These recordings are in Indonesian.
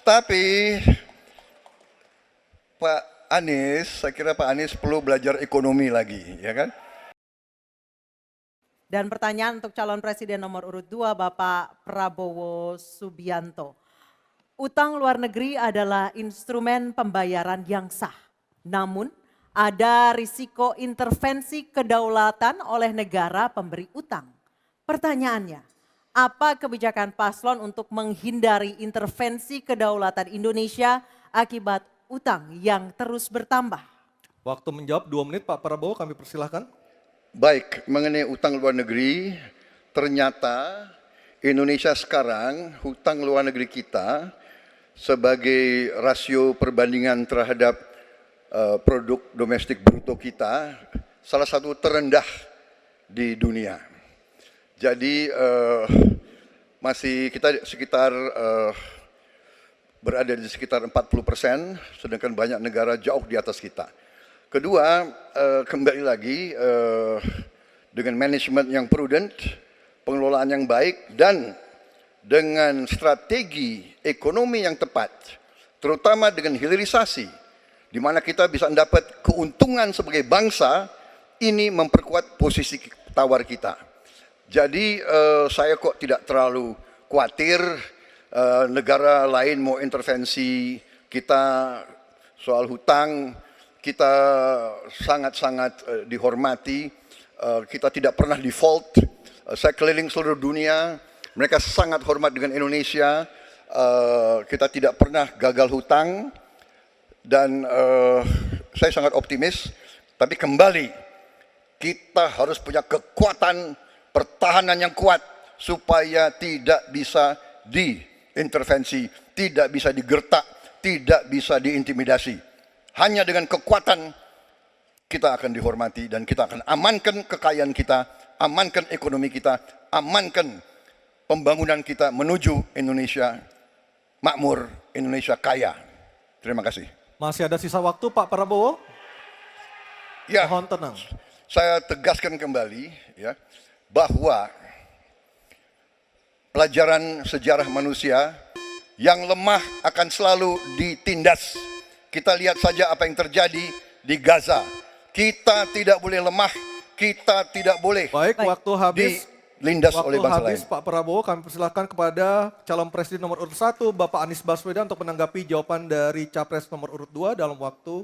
Tetapi Pak Anies, saya kira Pak Anies perlu belajar ekonomi lagi, ya kan? Dan pertanyaan untuk calon presiden nomor urut 2 Bapak Prabowo Subianto. Utang luar negeri adalah instrumen pembayaran yang sah. Namun ada risiko intervensi kedaulatan oleh negara pemberi utang. Pertanyaannya, apa kebijakan paslon untuk menghindari intervensi kedaulatan Indonesia akibat utang yang terus bertambah? Waktu menjawab 2 menit Pak Prabowo, kami persilahkan. Baik, mengenai utang luar negeri, ternyata Indonesia sekarang hutang luar negeri kita sebagai rasio perbandingan terhadap produk domestik bruto kita salah satu terendah di dunia. Jadi masih kita sekitar berada di sekitar 40%, sedangkan banyak negara jauh di atas kita. Kedua, kembali lagi dengan manajemen yang prudent, pengelolaan yang baik, dan dengan strategi ekonomi yang tepat, terutama dengan hilirisasi, di mana kita bisa mendapat keuntungan sebagai bangsa, ini memperkuat posisi tawar kita. Jadi saya kok tidak terlalu khawatir negara lain mau intervensi kita soal hutang. Kita sangat-sangat dihormati, kita tidak pernah default. Saya keliling seluruh dunia, mereka sangat hormat dengan Indonesia, kita tidak pernah gagal hutang, dan saya sangat optimis. Tapi kembali, kita harus punya kekuatan pertahanan yang kuat supaya tidak bisa diintervensi, tidak bisa digertak, tidak bisa diintimidasi. Hanya dengan kekuatan kita akan dihormati dan kita akan amankan kekayaan kita, amankan ekonomi kita, amankan pembangunan kita menuju Indonesia makmur, Indonesia kaya. Terima kasih. Masih ada sisa waktu Pak Prabowo? Ya, mohon tenang. Saya tegaskan kembali ya, bahwa pelajaran sejarah manusia yang lemah akan selalu ditindas. Kita lihat saja apa yang terjadi di Gaza. Kita tidak boleh lemah, kita tidak boleh. Baik, waktu habis. Dilindas oleh bangsa lain. Pak Prabowo, kami persilahkan kepada calon presiden nomor urut 1, Bapak Anies Baswedan, untuk menanggapi jawaban dari capres nomor urut 2 dalam waktu.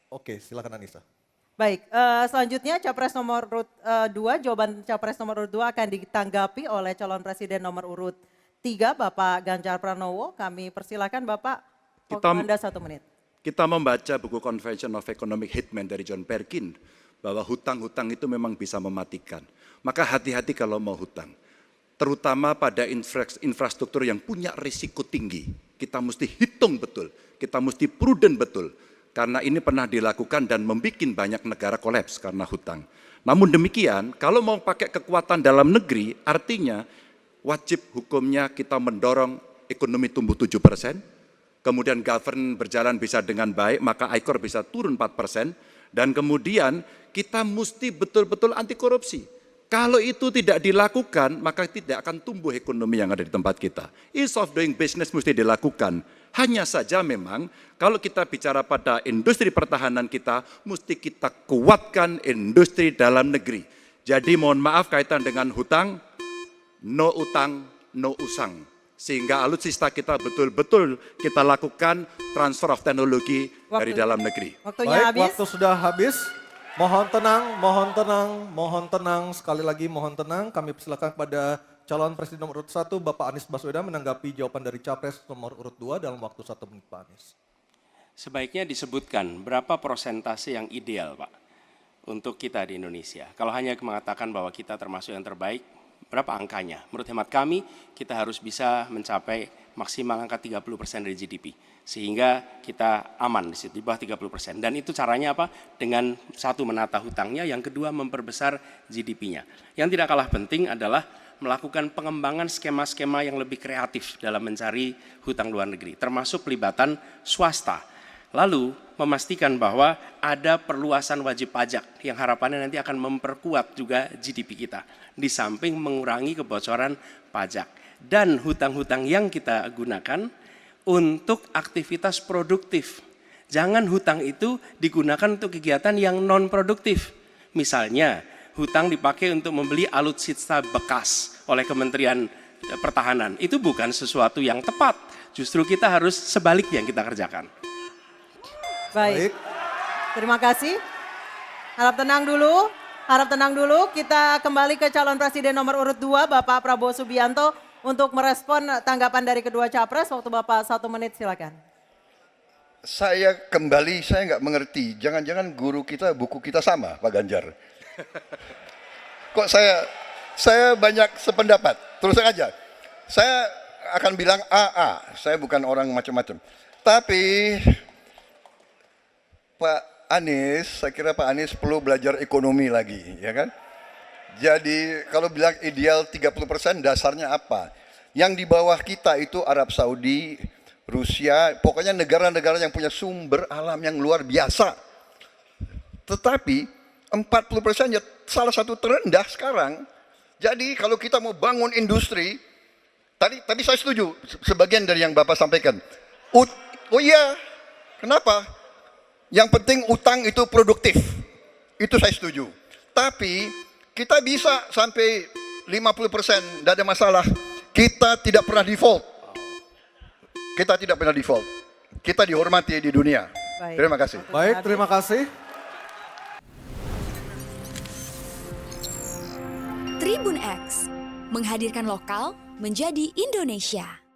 Oke, silakan Anissa. Baik, selanjutnya capres nomor urut 2, jawaban capres nomor urut 2 akan ditanggapi oleh calon presiden nomor urut 3, Bapak Ganjar Pranowo. Kami persilakan Bapak, Anda 1 menit. Kita membaca buku Convention of Economic Hitman dari John Perkin, bahwa hutang-hutang itu memang bisa mematikan. Maka hati-hati kalau mau hutang. Terutama pada infrastruktur yang punya risiko tinggi. Kita mesti hitung betul, kita mesti prudent betul. Karena ini pernah dilakukan dan membuat banyak negara kolaps karena hutang. Namun demikian, kalau mau pakai kekuatan dalam negeri, artinya wajib hukumnya kita mendorong ekonomi tumbuh 7%, kemudian govern berjalan bisa dengan baik, maka ICOR bisa turun 4%, dan kemudian kita mesti betul-betul anti korupsi. Kalau itu tidak dilakukan, maka tidak akan tumbuh ekonomi yang ada di tempat kita. Ease of doing business mesti dilakukan. Hanya saja memang kalau kita bicara pada industri pertahanan kita, mesti kita kuatkan industri dalam negeri. Jadi mohon maaf kaitan dengan hutang, no utang, no usang. Sehingga alutsista kita betul-betul kita lakukan transfer of teknologi dari dalam negeri. Waktunya habis. Waktu sudah habis. Mohon tenang, mohon tenang, mohon tenang. Sekali lagi mohon tenang. Kami persilakan kepada calon presiden nomor urut 1, Bapak Anies Baswedan, menanggapi jawaban dari capres nomor urut 2 dalam waktu 1 menit, Pak Anies. Sebaiknya disebutkan berapa persentase yang ideal, Pak, untuk kita di Indonesia. Kalau hanya mengatakan bahwa kita termasuk yang terbaik, berapa angkanya? Menurut hemat kami, kita harus bisa mencapai maksimal angka 30% dari GDP. Sehingga kita aman di situ, di bawah 30%. Dan itu caranya apa? Dengan satu, menata hutangnya, yang kedua memperbesar GDP-nya. Yang tidak kalah penting adalah melakukan pengembangan skema-skema yang lebih kreatif dalam mencari hutang luar negeri, termasuk pelibatan swasta. Lalu memastikan bahwa ada perluasan wajib pajak yang harapannya nanti akan memperkuat juga GDP kita, di samping mengurangi kebocoran pajak. dan hutang-hutang yang kita gunakan untuk aktivitas produktif. Jangan hutang itu digunakan untuk kegiatan yang non-produktif. Misalnya, hutang dipakai untuk membeli alutsista bekas oleh Kementerian Pertahanan. Itu bukan sesuatu yang tepat. Justru kita harus sebaliknya yang kita kerjakan. Baik. Terima kasih. Harap tenang dulu. Kita kembali ke calon presiden nomor urut 2, Bapak Prabowo Subianto, untuk merespon tanggapan dari kedua capres. Waktu Bapak 1 menit, silakan. Saya nggak mengerti. Jangan-jangan guru kita, buku kita sama, Pak Ganjar. Kok saya banyak sependapat. Terus aja. Saya akan bilang AA. Saya bukan orang macam-macam. Tapi Pak Anies, saya kira Pak Anies perlu belajar ekonomi lagi, ya kan? Jadi kalau bilang ideal 30%, dasarnya apa? Yang di bawah kita itu Arab Saudi, Rusia, pokoknya negara-negara yang punya sumber alam yang luar biasa. Tetapi 40% ya salah satu terendah sekarang. Jadi kalau kita mau bangun industri, tadi saya setuju sebagian dari yang Bapak sampaikan. Oh iya, kenapa? Yang penting utang itu produktif. Itu saya setuju. Tapi kita bisa sampai 50%, tidak ada masalah. Kita tidak pernah default. Kita dihormati di dunia. Baik. Terima kasih. Baik, terima kasih. Tribun X menghadirkan lokal menjadi Indonesia.